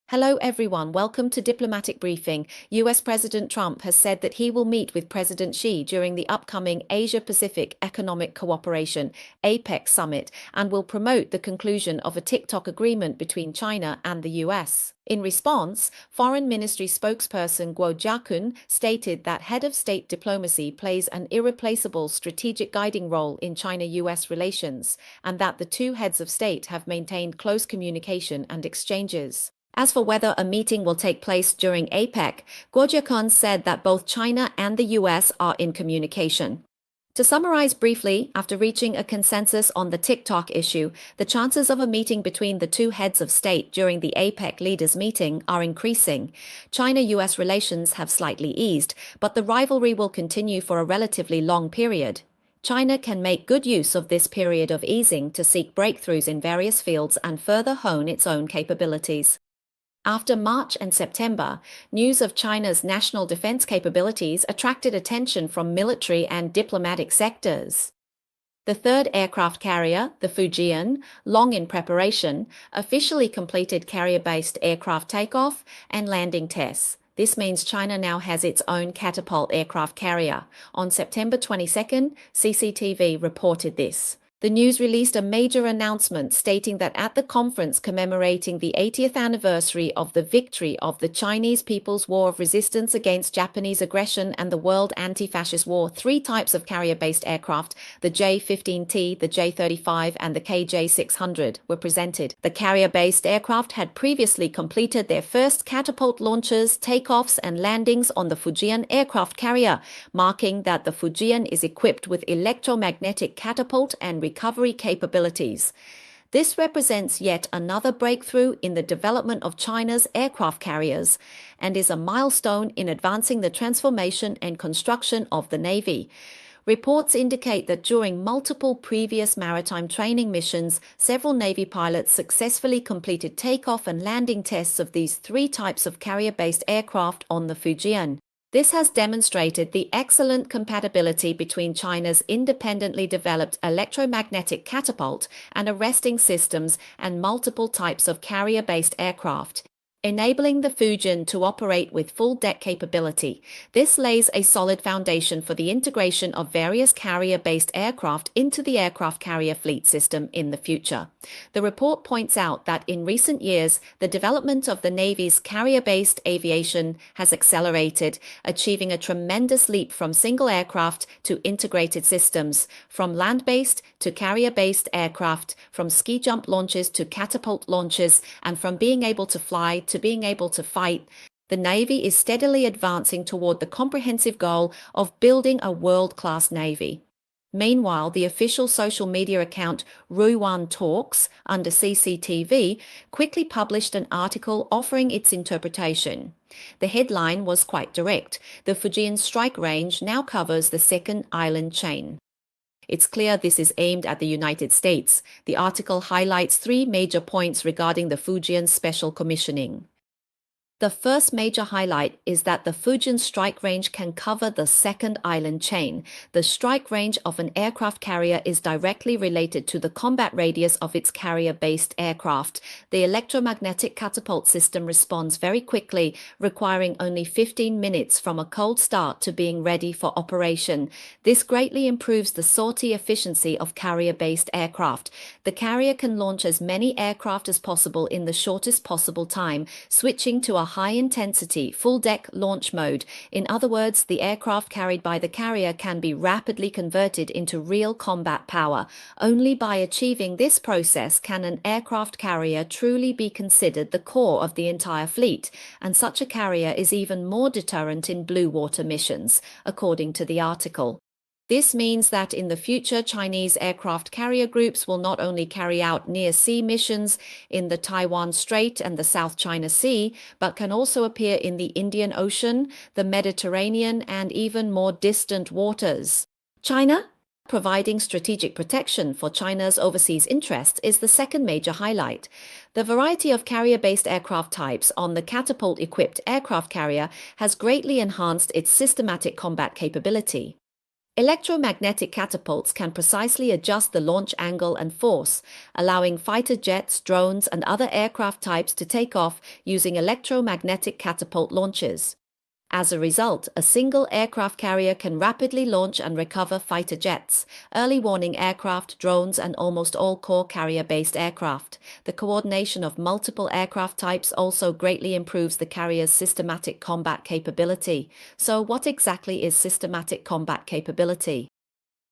Hello everyone, welcome to Diplomatic Briefing. US President Trump has said that he will meet with President Xi during the upcoming Asia-Pacific Economic Cooperation (APEC) summit and will promote the conclusion of a TikTok agreement between China and the US. In response, Foreign Ministry spokesperson Guo Jiakun stated that head of state diplomacy plays an irreplaceable strategic guiding role in China-US relations, and that the two heads of state have maintained close communication and exchanges. As for whether a meeting will take place during APEC, Guo Jiakun said that both China and the US are in communication. To summarize briefly, after reaching a consensus on the TikTok issue, the chances of a meeting between the two heads of state during the APEC leaders' meeting are increasing. China-US relations have slightly eased, but the rivalry will continue for a relatively long period. China can make good use of this period of easing to seek breakthroughs in various fields and further hone its own capabilities. After March and September, news of China's national defense capabilities attracted attention from military and diplomatic sectors. The third aircraft carrier, the Fujian, long in preparation, officially completed carrier-based aircraft takeoff and landing tests. This means China now has its own Catapul aircraft carrier. On September 22nd, CCTV reported this. The news released a major announcement stating that at the conference commemorating the 80th anniversary of the victory of the Chinese People's War of Resistance against Japanese aggression and the World Anti-Fascist War, three types of carrier-based aircraft, the J-15T, the J-35, and the KJ-600, were presented. The carrier-based aircraft had previously completed their first catapult launches, takeoffs, and landings on the Fujian aircraft carrier, marking that the Fujian is equipped with electromagnetic catapult and recovery capabilities. This represents yet another breakthrough in the development of China's aircraft carriers and is a milestone in advancing the transformation and construction of the Navy. Reports indicate that during multiple previous maritime training missions, several Navy pilots successfully completed takeoff and landing tests of these three types of carrier-based aircraft on the Fujian. This has demonstrated the excellent compatibility between China's independently developed electromagnetic catapult and arresting systems and multiple types of carrier-based aircraft, enabling the Fujian to operate with full deck capability. This lays a solid foundation for the integration of various carrier-based aircraft into the aircraft carrier fleet system in the future. The report points out that in recent years, the development of the Navy's carrier-based aviation has accelerated, achieving a tremendous leap from single aircraft to integrated systems, from land-based to carrier-based aircraft, from ski jump launches to catapult launches, and from being able to fly to being able to fight. The Navy is steadily advancing toward the comprehensive goal of building a world-class Navy. Meanwhile, the official social media account Ruiwan Talks, under CCTV, quickly published an article offering its interpretation. The headline was quite direct. The Fujian strike range now covers the second island chain. It's clear this is aimed at the United States. The article highlights three major points regarding the Fujian special commissioning. The first major highlight is that the Fujian strike range can cover the second island chain. The strike range of an aircraft carrier is directly related to the combat radius of its carrier-based aircraft. The electromagnetic catapult system responds very quickly, requiring only 15 minutes from a cold start to being ready for operation. This greatly improves the sortie efficiency of carrier-based aircraft. The carrier can launch as many aircraft as possible in the shortest possible time, switching to a high-intensity, full-deck launch mode. In other words, the aircraft carried by the carrier can be rapidly converted into real combat power. Only by achieving this process can an aircraft carrier truly be considered the core of the entire fleet, and such a carrier is even more deterrent in blue water missions, according to the article. This means that in the future, Chinese aircraft carrier groups will not only carry out near-sea missions in the Taiwan Strait and the South China Sea, but can also appear in the Indian Ocean, the Mediterranean, and even more distant waters. China providing strategic protection for China's overseas interests is the second major highlight. The variety of carrier-based aircraft types on the catapult-equipped aircraft carrier has greatly enhanced its systematic combat capability. Electromagnetic catapults can precisely adjust the launch angle and force, allowing fighter jets, drones, and other aircraft types to take off using electromagnetic catapult launches. As a result, a single aircraft carrier can rapidly launch and recover fighter jets, early warning aircraft, drones, and almost all core carrier-based aircraft. The coordination of multiple aircraft types also greatly improves the carrier's systematic combat capability. So, what exactly is systematic combat capability?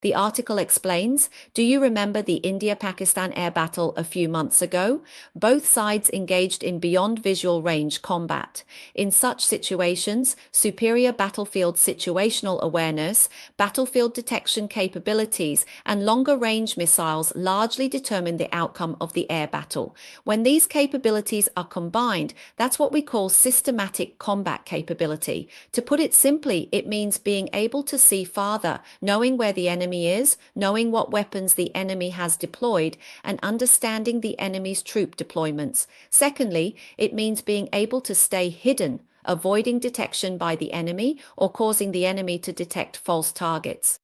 The article explains, do you remember the India-Pakistan air battle a few months ago? Both sides engaged in beyond visual range combat. In such situations, superior battlefield situational awareness, battlefield detection capabilities, and longer-range missiles largely determine the outcome of the air battle. When these capabilities are combined, that's what we call systematic combat capability. To put it simply, it means being able to see farther, knowing where the enemy is, knowing what weapons the enemy has deployed, and understanding the enemy's troop deployments. Secondly, it means being able to stay hidden, avoiding detection by the enemy or causing the enemy to detect false targets.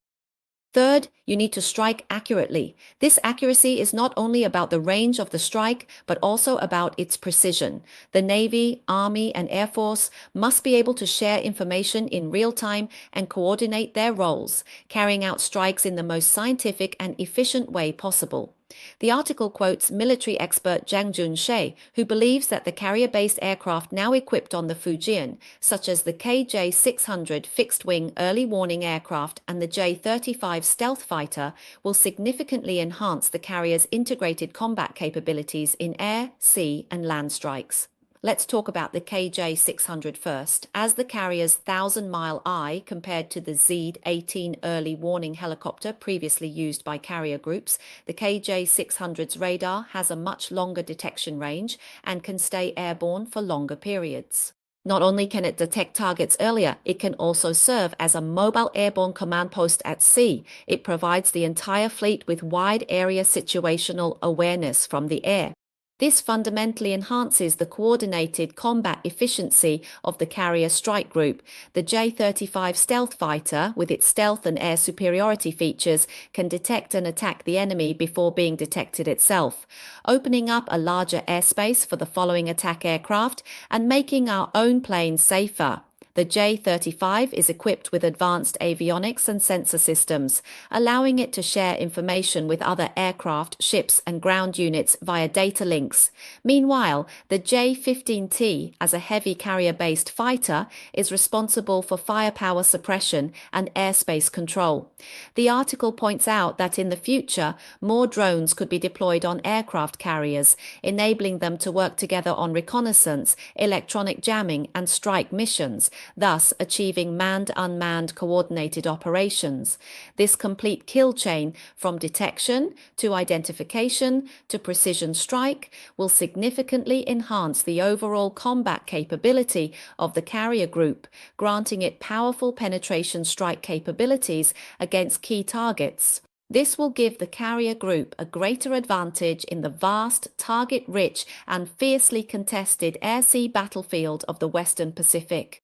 Third, you need to strike accurately. This accuracy is not only about the range of the strike, but also about its precision. The Navy, Army, and Air Force must be able to share information in real time and coordinate their roles, carrying out strikes in the most scientific and efficient way possible. The article quotes military expert Zhang Junshei, who believes that the carrier-based aircraft now equipped on the Fujian, such as the KJ-600 fixed-wing early warning aircraft and the J-35 stealth fighter, will significantly enhance the carrier's integrated combat capabilities in air, sea, and land strikes. Let's talk about the KJ-600 first. As the carrier's 1,000-mile eye compared to the Z-18 early warning helicopter previously used by carrier groups, the KJ-600's radar has a much longer detection range and can stay airborne for longer periods. Not only can it detect targets earlier, it can also serve as a mobile airborne command post at sea. It provides the entire fleet with wide area situational awareness from the air. This fundamentally enhances the coordinated combat efficiency of the carrier strike group. The J-35 stealth fighter, with its stealth and air superiority features, can detect and attack the enemy before being detected itself, opening up a larger airspace for the following attack aircraft and making our own planes safer. The J-35 is equipped with advanced avionics and sensor systems, allowing it to share information with other aircraft, ships, and ground units via data links. Meanwhile, the J-15T, as a heavy carrier-based fighter, is responsible for firepower suppression and airspace control. The article points out that in the future, more drones could be deployed on aircraft carriers, enabling them to work together on reconnaissance, electronic jamming, and strike missions, thus achieving manned-unmanned coordinated operations. This complete kill chain, from detection to identification to precision strike, will significantly enhance the overall combat capability of the carrier group, granting it powerful penetration strike capabilities against key targets. This will give the carrier group a greater advantage in the vast, target-rich, and fiercely contested air-sea battlefield of the Western Pacific.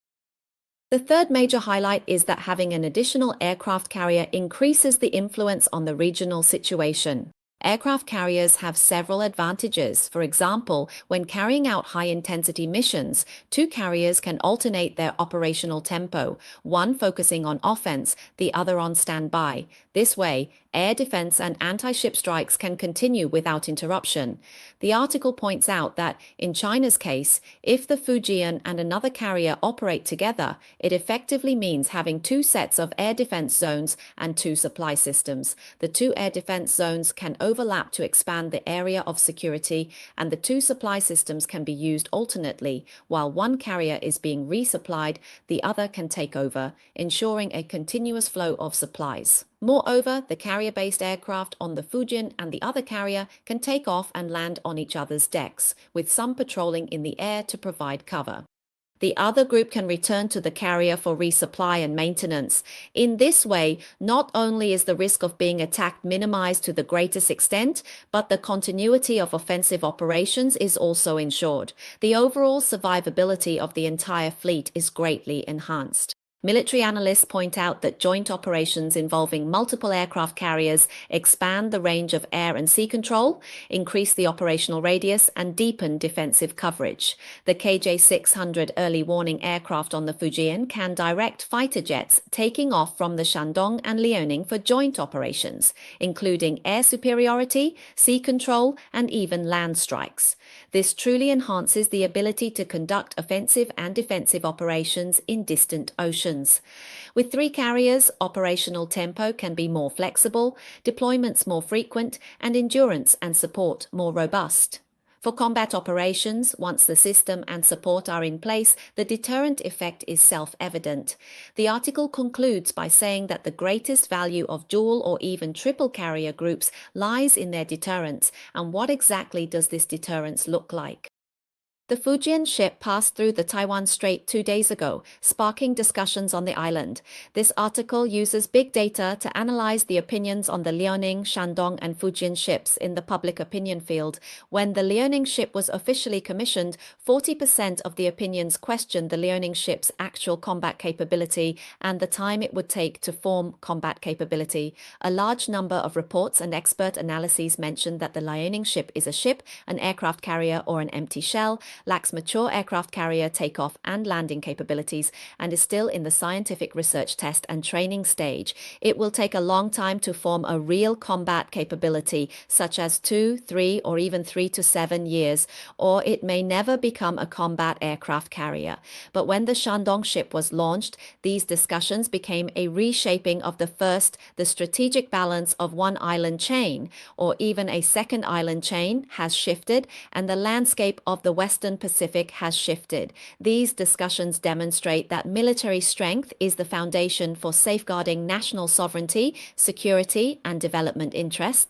The third major highlight is that having an additional aircraft carrier increases the influence on the regional situation. Aircraft carriers have several advantages. For example, when carrying out high-intensity missions, two carriers can alternate their operational tempo, one focusing on offense, the other on standby. This way, air defense and anti-ship strikes can continue without interruption. The article points out that, in China's case, if the Fujian and another carrier operate together, it effectively means having two sets of air defense zones and two supply systems. The two air defense zones can overlap to expand the area of security, and the two supply systems can be used alternately. While one carrier is being resupplied, the other can take over, ensuring a continuous flow of supplies. Moreover, the carrier-based aircraft on the Fujian and the other carrier can take off and land on each other's decks, with some patrolling in the air to provide cover. The other group can return to the carrier for resupply and maintenance. In this way, not only is the risk of being attacked minimized to the greatest extent, but the continuity of offensive operations is also ensured. The overall survivability of the entire fleet is greatly enhanced. Military analysts point out that joint operations involving multiple aircraft carriers expand the range of air and sea control, increase the operational radius, and deepen defensive coverage. The KJ-600 early warning aircraft on the Fujian can direct fighter jets taking off from the Shandong and Liaoning for joint operations, including air superiority, sea control, and even land strikes. This truly enhances the ability to conduct offensive and defensive operations in distant oceans. With 3 carriers, operational tempo can be more flexible, deployments more frequent, and endurance and support more robust. For combat operations, once the system and support are in place, the deterrent effect is self-evident. The article concludes by saying that the greatest value of dual or even triple carrier groups lies in their deterrence, and what exactly does this deterrence look like? The Fujian ship passed through the Taiwan Strait 2 days ago, sparking discussions on the island. This article uses big data to analyze the opinions on the Liaoning, Shandong, and Fujian ships in the public opinion field. When the Liaoning ship was officially commissioned, 40% of the opinions questioned the Liaoning ship's actual combat capability and the time it would take to form combat capability. A large number of reports and expert analyses mentioned that the Liaoning ship is a ship, an aircraft carrier, or an empty shell, lacks mature aircraft carrier takeoff and landing capabilities, and is still in the scientific research test and training stage. It will take a long time to form a real combat capability, such as 2, 3, or even 3 to 7 years, or it may never become a combat aircraft carrier. But when the Shandong ship was launched, these discussions became a reshaping of the strategic balance of one island chain, or even a second island chain has shifted, and the landscape of the Western Pacific has shifted. These discussions demonstrate that military strength is the foundation for safeguarding national sovereignty, security, and development interests.